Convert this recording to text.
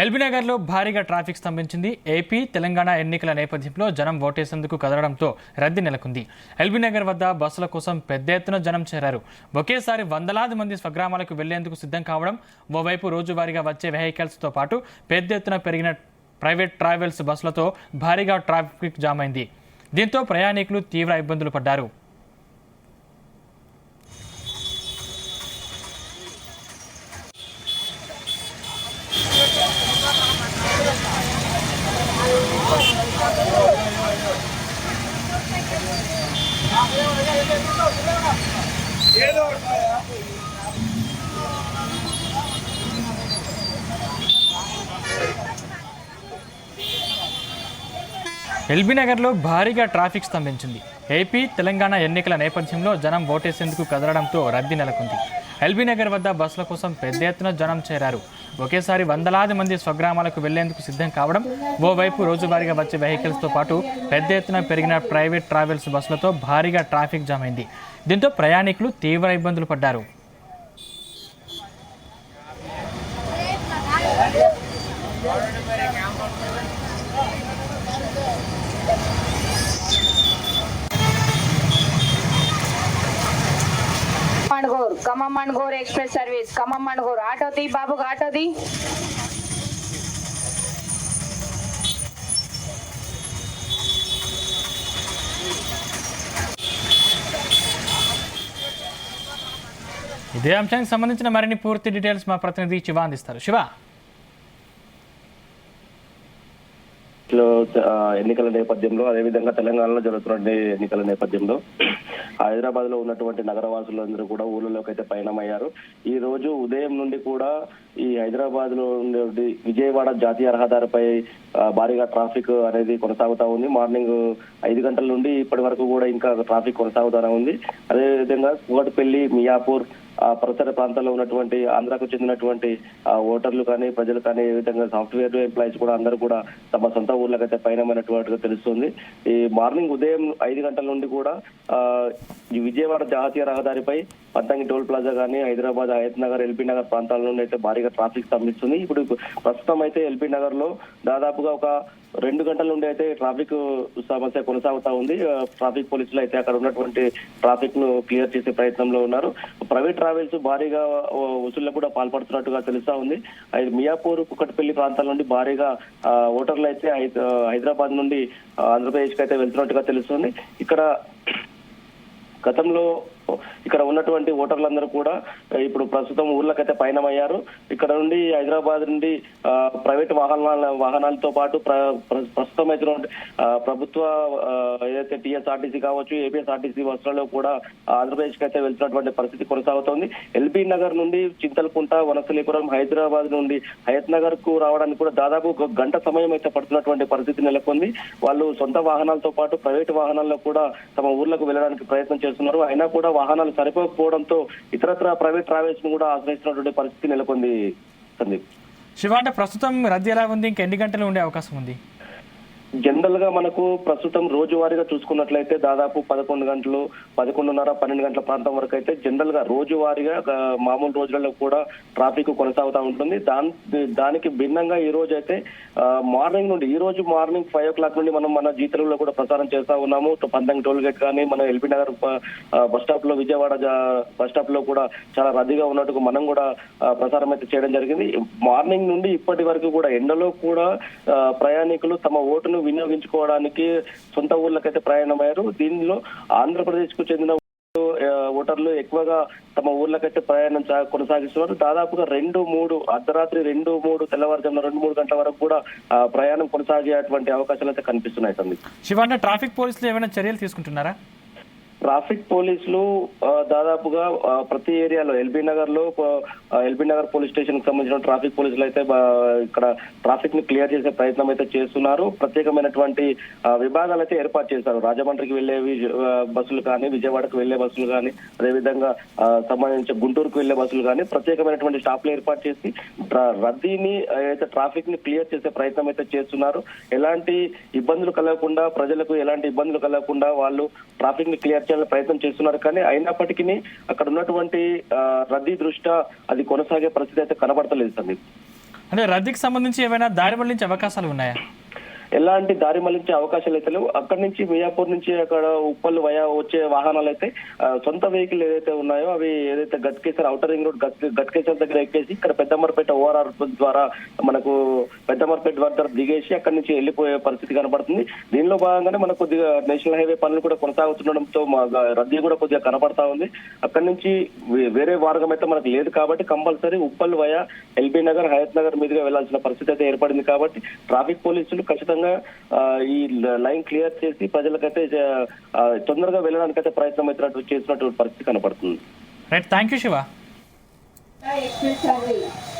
ఎల్బీనగర్లో భారీగా traffic స్తంభించింది. AP, Telangana ఎన్నికల నేపథ్యంలో జనం ఓటేసేందుకు కదలడంతో రద్దీ నెలకొంది. ఎల్బీనగర్ వద్ద బస్సుల కోసం పెద్ద ఎత్తున జనం చేరారు. ఒకేసారి వందలాది మంది స్వగ్రామాలకు వెళ్లేందుకు సిద్ధం కావడం, ఓవైపు రోజువారీగా వచ్చే వెహికల్స్తో పాటు పెద్ద ఎత్తున పెరిగిన ప్రైవేట్ ట్రావెల్స్ బస్సులతో భారీగా ట్రాఫిక్ జామ్ అయింది. దీంతో ప్రయాణికులు తీవ్ర ఇబ్బందులు పడ్డారు. ఎల్బీనగర్లో భారీగా ట్రాఫిక్ స్తంభించింది. ఏపీ, తెలంగాణ ఎన్నికల నేపథ్యంలో జనం ఓటేసేందుకు కదలడంతో రద్దీ నెలకొంది. ఎల్బీనగర్ వద్ద బస్సుల కోసం పెద్ద ఎత్తున జనం చేరారు. ఒకేసారి వందలాది మంది స్వగ్రామాలకు వెళ్లేందుకు సిద్ధం కావడం, ఓవైపు రోజువారీగా వచ్చే వెహికల్స్తో పాటు పెద్ద ఎత్తున పెరిగిన ప్రైవేట్ ట్రావెల్స్ బస్సులతో భారీగా ట్రాఫిక్ జామ్ అయింది. దీంతో ప్రయాణికులు తీవ్ర ఇబ్బందులు పడ్డారు. Khammam Manuguru express service, Khammam Manuguru auto తీ బాబు, ఆటో తీ. ఇదే అంశానికి సంబంధించిన మరిన్ని పూర్తి డీటెయిల్స్ మా ప్రతినిధి శివ అందిస్తారు. శివ, ఎన్నికల నేపథ్యంలో, అదేవిధంగా తెలంగాణలో జరుగుతున్న ఎన్నికల నేపథ్యంలో హైదరాబాద్ లో ఉన్నటువంటి నగరవాసులందరూ కూడా ఊళ్ళలోకి అయితే పయనమయ్యారు. ఈ రోజు ఉదయం నుండి కూడా ఈ హైదరాబాద్ లో ఉండే విజయవాడ జాతీయ రహదారిపై భారీగా ట్రాఫిక్ అనేది కొనసాగుతా ఉంది. మార్నింగ్ 5 గంటల నుండి ఇప్పటి వరకు కూడా ఇంకా ట్రాఫిక్ కొనసాగుతూనే ఉంది. అదేవిధంగా కూకట్పల్లి, మియాపూర్ పరిసర ప్రాంతాల్లో ఉన్నటువంటి ఆంధ్రాకు చెందినటువంటి ఓటర్లు కానీ, ప్రజలు కానీ, ఏ విధంగా సాఫ్ట్వేర్ ఎంప్లాయీస్ కూడా అందరూ కూడా తమ సొంత ఊర్లకైతే పయనమైనటువంటిగా తెలుస్తుంది. ఈ మార్నింగ్ ఉదయం 5 గంటల నుండి కూడా ఈ విజయవాడ జాతీయ రహదారిపై పంతంగి టోల్ ప్లాజా కానీ, హైదరాబాద్ హయత్ నగర్, ఎల్బీ నగర్ ప్రాంతాల నుండి అయితే భారీగా ట్రాఫిక్ స్తంభిస్తుంది. ఇప్పుడు ప్రస్తుతం అయితే ఎల్బీ నగర్ లో దాదాపుగా ఒక 2 గంటల నుండి అయితే ట్రాఫిక్ సమస్య కొనసాగుతా ఉంది. ట్రాఫిక్ పోలీసులు అయితే అక్కడ ఉన్నటువంటి ట్రాఫిక్ ను క్లియర్ చేసే ప్రయత్నంలో ఉన్నారు. ప్రైవేట్ ట్రావెల్స్ భారీగా వసూళ్లకు కూడా పాల్పడుతున్నట్టుగా తెలుస్తా ఉంది. మియాపూర్, కుకట్పల్లి ప్రాంతాల నుండి భారీగా ఓటర్లు అయితే హైదరాబాద్ నుండి ఆంధ్రప్రదేశ్ కి అయితే వెళ్తున్నట్టుగా తెలుస్తుంది. ఇక్కడ గతంలో ఇక్కడ ఉన్నటువంటి ఓటర్లందరూ కూడా ఇప్పుడు ప్రస్తుతం ఊర్లకైతే పయనమయ్యారు. ఇక్కడ నుండి హైదరాబాద్ నుండి ప్రైవేట్ వాహనాలతో పాటు ప్రస్తుతం అయితే ప్రభుత్వ ఏదైతే టీఎస్ఆర్టీసీ కావచ్చు, ఏపీఎస్ఆర్టీసీ బస్సులలో కూడా ఆంధ్రప్రదేశ్ కి అయితే వెళ్తున్నటువంటి పరిస్థితి కొనసాగుతోంది. ఎల్బీ నగర్ నుండి చింతలకుంట, వనస్థలీపురం, హైదరాబాద్ నుండి హయత్ నగర్ కు రావడానికి కూడా దాదాపు 1 గంట సమయం అయితే పడుతున్నటువంటి పరిస్థితి నెలకొంది. వాళ్ళు సొంత వాహనాలతో పాటు ప్రైవేట్ వాహనాల్లో కూడా తమ ఊర్లకు వెళ్ళడానికి ప్రయత్నం చేస్తున్నారు. అయినా కూడా వాహనాలు సరిపోకపోవడంతో ఇతరత్ర ప్రైవేట్ ట్రావెల్స్ ను కూడా ఆశ్రయిస్తున్నటువంటి పరిస్థితి నెలకొంది. సందీప్, శివ, అంటే ప్రస్తుతం రద్దీ ఎలా ఉంది? ఇంకా ఎన్ని గంటలు ఉండే అవకాశం ఉంది? జనరల్ గా మనకు ప్రస్తుతం రోజువారీగా చూసుకున్నట్లయితే దాదాపు 11 గంటలు, 11:30, 12 గంటల ప్రాంతం వరకు అయితే జనరల్ గా రోజువారీగా మామూలు రోజులలో కూడా ట్రాఫిక్ కొనసాగుతూ ఉంటుంది. దానికి భిన్నంగా ఈ రోజు అయితే మార్నింగ్ నుండి, ఈ రోజు మార్నింగ్ 5 o'clock నుండి మనం మన జీ తెలుగులో కూడా ప్రచారం చేస్తా ఉన్నాము. పంతంగి టోల్ గేట్ కానీ, మన ఎల్బీ నగర్ బస్ స్టాప్ లో, విజయవాడ బస్ స్టాప్ లో కూడా చాలా రద్దీగా ఉన్నట్టుగా మనం కూడా ప్రచారం అయితే చేయడం జరిగింది. మార్నింగ్ నుండి ఇప్పటి వరకు కూడా ఎండలో కూడా ప్రయాణికులు తమ ఓటును వినియోగించుకోవడానికి సొంత ఊర్లకైతే ప్రయాణమయ్యారు. దీనిలో ఆంధ్రప్రదేశ్ కు చెందిన ఓటర్లు ఎక్కువగా తమ ఊర్లకైతే ప్రయాణం కొనసాగిస్తున్నారు. దాదాపుగా 2-3 అర్ధరాత్రి 2-3 తెల్లవారుజామున 2-3 గంటల వరకు కూడా ప్రయాణం కొనసాగేటువంటి అవకాశాలు అయితే కనిపిస్తున్నాయి. తండ్రి శివ, ట్రాఫిక్ పోలీసులు ఏమైనా చర్యలు తీసుకుంటున్నారా? ట్రాఫిక్ పోలీసులు దాదాపుగా ప్రతి ఏరియాలో ఎల్బీ నగర్ పోలీస్ స్టేషన్ కి సంబంధించిన ట్రాఫిక్ పోలీసులు అయితే ఇక్కడ ట్రాఫిక్ ని క్లియర్ చేసే ప్రయత్నం అయితే చేస్తున్నారు. ప్రత్యేకమైనటువంటి విభాగాలు అయితే ఏర్పాటు చేశారు. రాజమండ్రికి వెళ్లే బస్సులు కానీ, విజయవాడకు వెళ్లే బస్సులు కానీ, అదేవిధంగా సంబంధించి గుంటూరుకు వెళ్లే బస్సులు కానీ ప్రత్యేకమైనటువంటి స్టాప్లు ఏర్పాటు చేసి రద్దీని అయితే ట్రాఫిక్ ని క్లియర్ చేసే ప్రయత్నం అయితే చేస్తున్నారు. ఎలాంటి ఇబ్బందులు కలగకుండా, ప్రజలకు ఎలాంటి ఇబ్బందులు కలగకుండా వాళ్ళు ట్రాఫిక్ ని క్లియర్ చేయాలని ప్రయత్నం చేస్తున్నారు. కానీ అయినప్పటికీ అక్కడ ఉన్నటువంటి రద్దీ దృష్ట్యా అది కొనసాగే పరిస్థితి అయితే కనబడతలేదు. సందీప్, అంటే రద్దీకి సంబంధించి ఏమైనా దారి మళ్లించే అవకాశాలు ఉన్నాయా? ఎలాంటి దారి మళ్లించే అవకాశాలు అయితే లేవు. అక్కడి నుంచి మియాపూర్ నుంచి అక్కడ ఉప్పల్ వయా వచ్చే వాహనాలు అయితే సొంత వెహికల్ ఏదైతే ఉన్నాయో అవి ఏదైతే Ghatkesar outer ring road Ghatkesar దగ్గర ఎక్కేసి ఇక్కడ పెద్దమర్పేట ఓఆర్ఆర్ ద్వారా మనకు పెద్దమర్పేట వద్ద దిగేసి అక్కడి నుంచి వెళ్ళిపోయే పరిస్థితి కనబడుతుంది. దీనిలో భాగంగానే మనకు కొద్దిగా నేషనల్ హైవే పనులు కూడా కొనసాగుతుండడంతో రద్దీ కూడా కొద్దిగా కనబడతా ఉంది. అక్కడి నుంచి వేరే మార్గం అయితే మనకు లేదు కాబట్టి compulsory Uppal via LB Nagar Hayath Nagar మీదుగా వెళ్లాల్సిన పరిస్థితి అయితే ఏర్పడింది. కాబట్టి ట్రాఫిక్ పోలీసులు ఖచ్చితంగా ఈ లైన్ క్లియర్ చేసి ప్రజలకైతే తొందరగా వెళ్ళడానికైతే ప్రయత్నం అయితే చేసినటువంటి పరిస్థితి కనపడుతుంది. Right, thank you Shiva. Express service